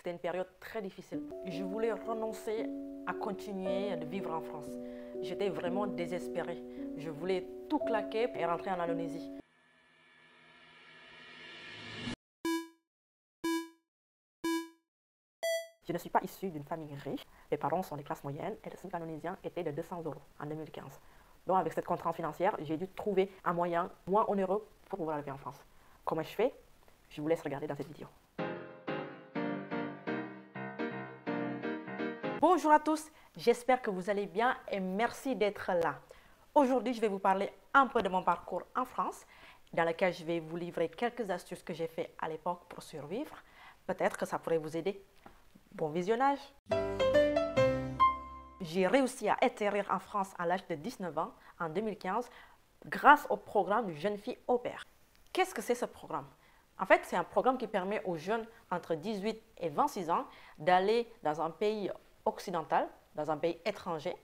C'était une période très difficile. Je voulais renoncer à continuer de vivre en France. J'étais vraiment désespérée. Je voulais tout claquer et rentrer en Indonésie. Je ne suis pas issue d'une famille riche. Mes parents sont des classes moyennes et le SMIC indonésien était de 200 € en 2015. Donc avec cette contrainte financière, j'ai dû trouver un moyen moins onéreux pour pouvoir arriver en France. Comment je fais? Je vous laisse regarder dans cette vidéo. Bonjour à tous, j'espère que vous allez bien et merci d'être là. Aujourd'hui, je vais vous parler un peu de mon parcours en France, dans lequel je vais vous livrer quelques astuces que j'ai fait à l'époque pour survivre. Peut-être que ça pourrait vous aider. Bon visionnage! J'ai réussi à atterrir en France à l'âge de 19 ans, en 2015, grâce au programme Jeune Fille Au Pair. Qu'est-ce que c'est ce programme? En fait, c'est un programme qui permet aux jeunes entre 18 et 26 ans d'aller dans un pays occidental, dans un pays étranger,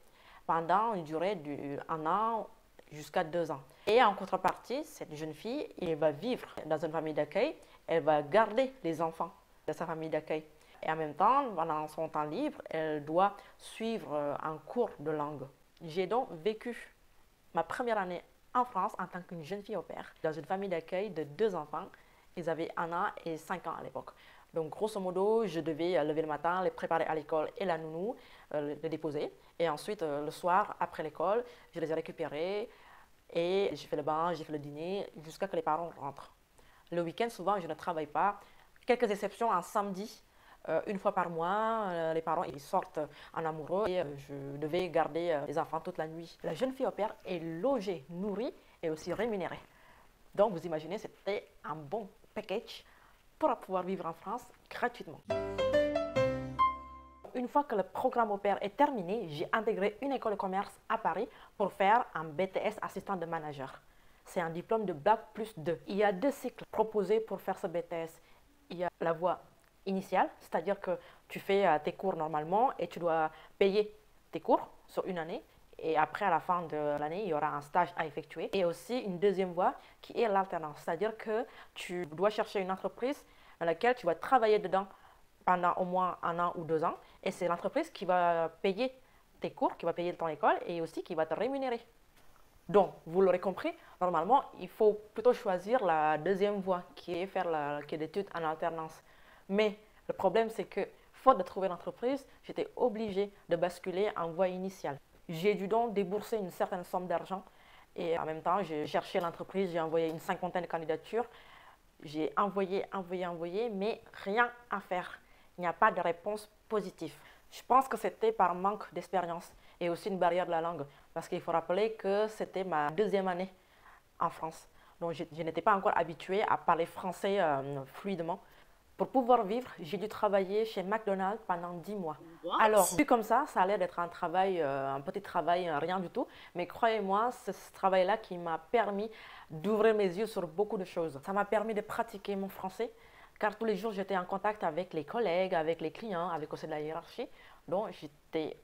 pendant une durée d'un an jusqu'à 2 ans. Et en contrepartie, cette jeune fille, elle va vivre dans une famille d'accueil, elle va garder les enfants de sa famille d'accueil. Et en même temps, pendant son temps libre, elle doit suivre un cours de langue. J'ai donc vécu ma première année en France en tant qu'une jeune fille au pair, dans une famille d'accueil de 2 enfants. Ils avaient 1 an et 5 ans à l'époque. Donc, grosso modo, je devais lever le matin, les préparer à l'école et la nounou, les déposer. Et ensuite, le soir, après l'école, je les ai récupérés et j'ai fait le bain, j'ai fait le dîner jusqu'à ce que les parents rentrent. Le week-end, souvent, je ne travaille pas. Quelques exceptions, un samedi, une fois par mois, les parents ils sortent en amoureux et je devais garder les enfants toute la nuit. La jeune fille au pair est logée, nourrie et aussi rémunérée. Donc, vous imaginez, c'était un bon package pour pouvoir vivre en France gratuitement. Une fois que le programme au pair est terminé, j'ai intégré une école de commerce à Paris pour faire un BTS assistant de manager. C'est un diplôme de Bac+2. Il y a 2 cycles proposés pour faire ce BTS. Il y a la voie initiale, c'est-à-dire que tu fais tes cours normalement et tu dois payer tes cours sur une année. Et après, à la fin de l'année, il y aura un stage à effectuer. Et aussi une deuxième voie qui est l'alternance. C'est-à-dire que tu dois chercher une entreprise dans laquelle tu vas travailler dedans pendant au moins 1 an ou 2 ans. Et c'est l'entreprise qui va payer tes cours, qui va payer ton école et aussi qui va te rémunérer. Donc, vous l'aurez compris, normalement, il faut plutôt choisir la deuxième voie qui est faire l'étude en alternance. Mais le problème, c'est que, faute de trouver l'entreprise, j'étais obligée de basculer en voie initiale. J'ai dû donc débourser une certaine somme d'argent et en même temps, j'ai cherché l'entreprise, j'ai envoyé une 50aine de candidatures. J'ai envoyé, mais rien à faire. Il n'y a pas de réponse positive. Je pense que c'était par manque d'expérience et aussi une barrière de la langue. Parce qu'il faut rappeler que c'était ma 2e année en France. Donc, je n'étais pas encore habituée à parler français fluidement. Pour pouvoir vivre, j'ai dû travailler chez McDonald's pendant 10 mois. What? Alors, vu comme ça a l'air d'être un travail, un petit travail, rien du tout. Mais croyez-moi, c'est ce travail-là qui m'a permis d'ouvrir mes yeux sur beaucoup de choses. Ça m'a permis de pratiquer mon français, car tous les jours, j'étais en contact avec les collègues, avec les clients, avec aussi de la hiérarchie. Donc, j'étais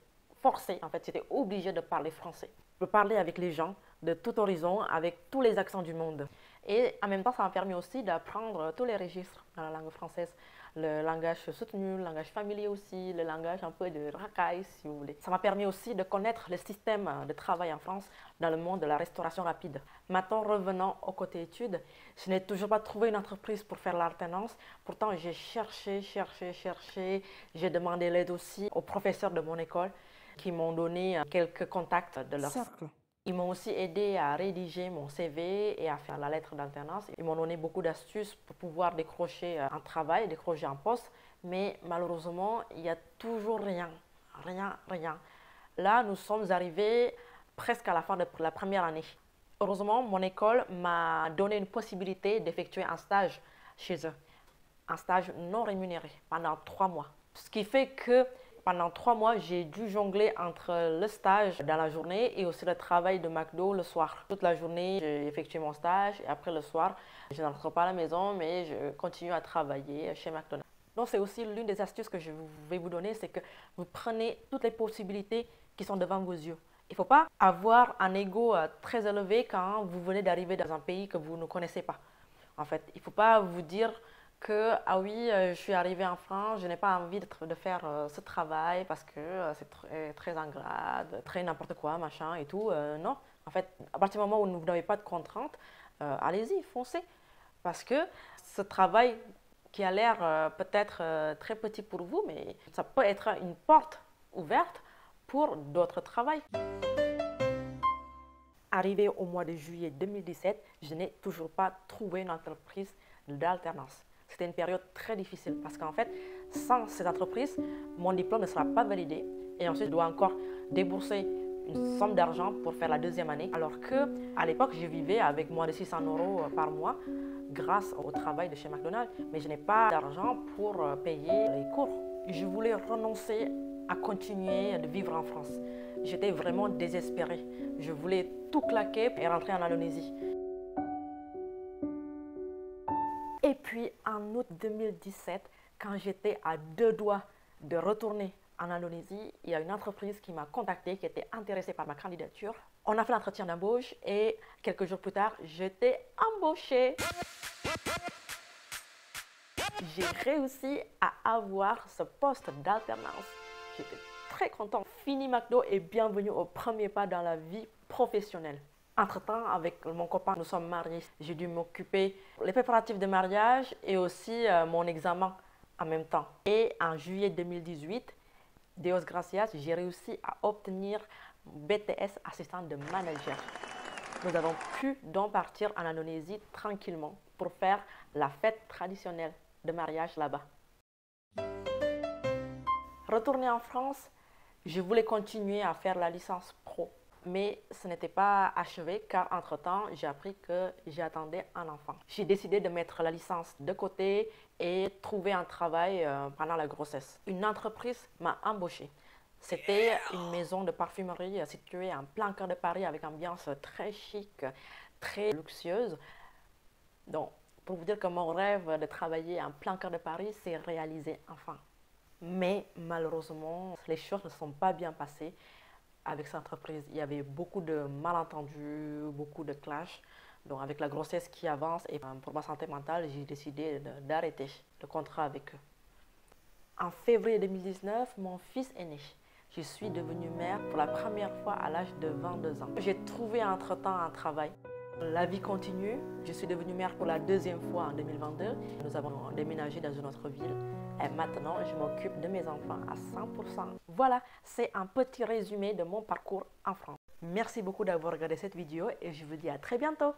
forcée, en fait, j'étais obligée de parler français. De parler avec les gens de tout horizon, avec tous les accents du monde. Et en même temps, ça m'a permis aussi d'apprendre tous les registres dans la langue française. Le langage soutenu, le langage familier aussi, le langage un peu de racaille, si vous voulez. Ça m'a permis aussi de connaître le système de travail en France dans le monde de la restauration rapide. Maintenant, revenant au côté études, je n'ai toujours pas trouvé une entreprise pour faire l'alternance. Pourtant, j'ai cherché. J'ai demandé l'aide aussi aux professeurs de mon école qui m'ont donné quelques contacts de leur cercle. Ils m'ont aussi aidé à rédiger mon CV et à faire la lettre d'alternance. Ils m'ont donné beaucoup d'astuces pour pouvoir décrocher un travail, décrocher un poste. Mais malheureusement, il n'y a toujours rien. Là, nous sommes arrivés presque à la fin de la première année. Heureusement, mon école m'a donné une possibilité d'effectuer un stage chez eux. Un stage non rémunéré pendant 3 mois. Ce qui fait que pendant 3 mois, j'ai dû jongler entre le stage dans la journée et aussi le travail de McDo le soir. Toute la journée, j'ai effectué mon stage et après le soir, je n'entre pas à la maison, mais je continue à travailler chez McDonald's. Donc, c'est aussi l'une des astuces que je vais vous donner, c'est que vous prenez toutes les possibilités qui sont devant vos yeux. Il ne faut pas avoir un ego très élevé quand vous venez d'arriver dans un pays que vous ne connaissez pas. En fait, il ne faut pas vous dire que, ah oui, je suis arrivée en France, je n'ai pas envie de faire ce travail parce que c'est très ingrat, très n'importe quoi, machin et tout. Non, en fait, à partir du moment où vous n'avez pas de contraintes, allez-y, foncez. Parce que ce travail qui a l'air peut-être très petit pour vous, mais ça peut être une porte ouverte pour d'autres travails. Arrivé au mois de juillet 2017, je n'ai toujours pas trouvé une entreprise d'alternance. C'était une période très difficile parce qu'en fait, sans cette entreprise, mon diplôme ne sera pas validé et ensuite je dois encore débourser une somme d'argent pour faire la deuxième année. Alors qu'à l'époque, je vivais avec moins de 600 € par mois grâce au travail de chez McDonald's, mais je n'ai pas d'argent pour payer les cours. Je voulais renoncer à continuer de vivre en France. J'étais vraiment désespérée. Je voulais tout claquer et rentrer en Indonésie. Et puis en août 2017, quand j'étais à 2 doigts de retourner en Indonésie, il y a une entreprise qui m'a contactée, qui était intéressée par ma candidature. On a fait l'entretien d'embauche et quelques jours plus tard, j'étais embauchée. J'ai réussi à avoir ce poste d'alternance. J'étais très contente. Fini McDo et bienvenue au premier pas dans la vie professionnelle. Entre-temps, avec mon copain, nous sommes mariés. J'ai dû m'occuper des préparatifs de mariage et aussi mon examen en même temps. Et en juillet 2018, Deus Gracias, j'ai réussi à obtenir BTS assistant de manager. Nous avons pu donc partir en Indonésie tranquillement pour faire la fête traditionnelle de mariage là-bas. Retourné en France, je voulais continuer à faire la licence pro, mais ce n'était pas achevé car entre-temps, j'ai appris que j'attendais un enfant. J'ai décidé de mettre la licence de côté et trouver un travail pendant la grossesse. Une entreprise m'a embauchée. C'était une maison de parfumerie située en plein cœur de Paris avec une ambiance très chic, très luxueuse. Donc, pour vous dire que mon rêve de travailler en plein cœur de Paris s'est réalisé enfin. Mais malheureusement, les choses ne sont pas bien passées avec cette entreprise. Il y avait beaucoup de malentendus, beaucoup de clashs. Donc avec la grossesse qui avance et pour ma santé mentale, j'ai décidé d'arrêter le contrat avec eux. En février 2019, mon fils est né. Je suis devenue mère pour la première fois à l'âge de 22 ans. J'ai trouvé entre-temps un travail. La vie continue. Je suis devenue mère pour la deuxième fois en 2022. Nous avons déménagé dans une autre ville. Et maintenant, je m'occupe de mes enfants à 100%. Voilà, c'est un petit résumé de mon parcours en France. Merci beaucoup d'avoir regardé cette vidéo et je vous dis à très bientôt.